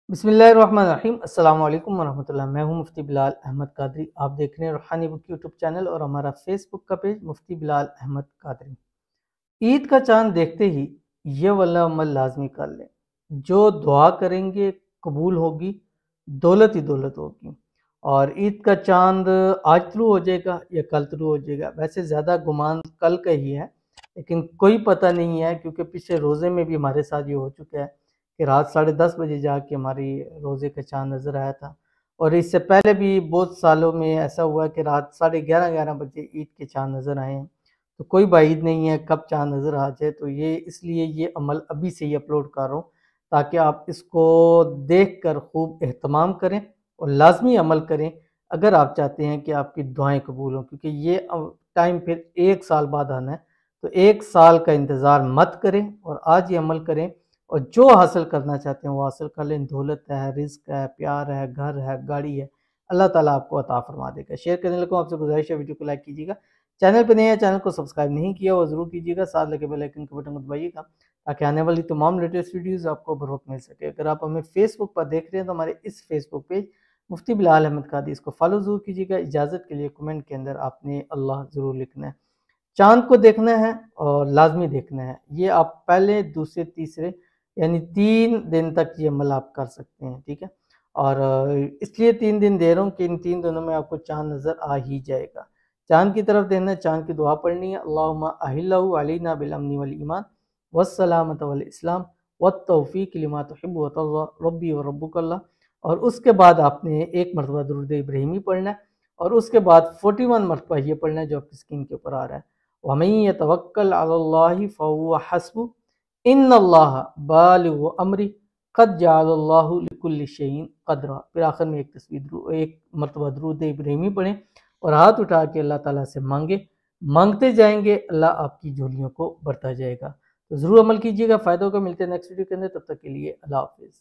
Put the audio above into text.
बिस्मिल्लाहिर्रहमानिर्रहीम। अस्सलाम वालेकुम वरहमतुल्लाह। मैं हूं मुफ्ती बिलाल अहमद कादरी। आप देख रहे हैं रूहानी बुक यूट्यूब चैनल और हमारा फेसबुक का पेज मुफ्ती बिलाल अहमद कादरी। ईद का चांद देखते ही ये वाला अमल लाजमी कर लें। जो दुआ करेंगे कबूल होगी, दौलत ही दौलत होगी। और ईद का चांद आज तुलू हो जाएगा या कल तुलू हो जाएगा, वैसे ज़्यादा गुमान कल का ही है, लेकिन कोई पता नहीं है क्योंकि पिछले रोज़े में भी हमारे साथ ये हो चुका है कि रात 10:30 बजे जाके हमारी रोज़े का चांद नज़र आया था। और इससे पहले भी बहुत सालों में ऐसा हुआ कि रात 11:30 बजे ईद के चांद नज़र आए हैं। तो कोई बाइद नहीं है कब चाँद नज़र आ जाए, तो ये इसलिए ये अमल अभी से ही अपलोड कर रहा हूँ ताकि आप इसको देख कर खूब एहतमाम करें और लाजमी अमल करें अगर आप चाहते हैं कि आपकी दुआएं कबूल हों, क्योंकि ये टाइम फिर 1 साल बाद आना है। तो 1 साल का इंतज़ार मत करें और आज ये अमल करें और जो हासिल करना चाहते हैं वो हासिल कर लें। दौलत है, रिज़्क है, प्यार है, घर है, गाड़ी है, अल्लाह ताला आपको अता फरमा देगा। शेयर करने लगूँ आपसे गुजारिश है, वीडियो को लाइक कीजिएगा। चैनल पे नए हैं, चैनल को सब्सक्राइब नहीं किया वो ज़रूर कीजिएगा, साथ लगे बेल आइकन के बटन को दबाइएगा ताकि आने वाली तमाम लेटेस्ट वीडियोस आपको बर वक्त मिल सके। अगर आप हमें फेसबुक पर देख रहे हैं तो हमारे इस फेसबुक पेज मुफ्ती बिलाल अहमद कादरी इसको फॉलो ज़रूर कीजिएगा। इजाज़त के लिए कमेंट के अंदर आपने अल्लाह ज़रूर लिखना है। चाँद को देखना है और लाज़मी देखना है। ये आप पहले, दूसरे, तीसरे यानी 3 दिन तक ये अमल आप कर सकते हैं, ठीक है? और इसलिए 3 दिन दे रहा हूँ कि इन 3 दिनों में आपको चाँद नज़र आ ही जाएगा। चाँद की तरफ देखना है, चाँद की दुआ पढ़नी है, अल्लाहुम्मा अहिल्लहु अलैना बिल अम्नि वल ईमान वस्सलामत वल इस्लाम वत्तौफ़ीक़ लिमा तुहिब्बु व तर्ज़ा रब्बी व रब्बुकल्लाह। और उसके बाद आपने एक मरतबा दुरूद इब्राहिमी पढ़ना है और उसके बाद 41 मरतबा ये पढ़ना है जो आपकी स्क्रीन के ऊपर आ रहा है, वमन यतवक्कल अलल्लाहि फहुव हस्बुह इन्नल्लाह बालिगु अमरी क़द जअलल्लाहु लिकुल्लि शैइन क़दरा। फिर आखिर में एक मरतबा दुरूद इब्राहिमी पढ़ें और हाथ उठा के अल्लाह ताला से मांगे, मांगते जाएंगे, अल्लाह आपकी झोलियों को भरता जाएगा। तो ज़रूर अमल कीजिएगा, फ़ायदों का। मिलते हैं नेक्स्ट वीडियो के अंदर, तब तक के लिए अल्लाह हाफ़िज़।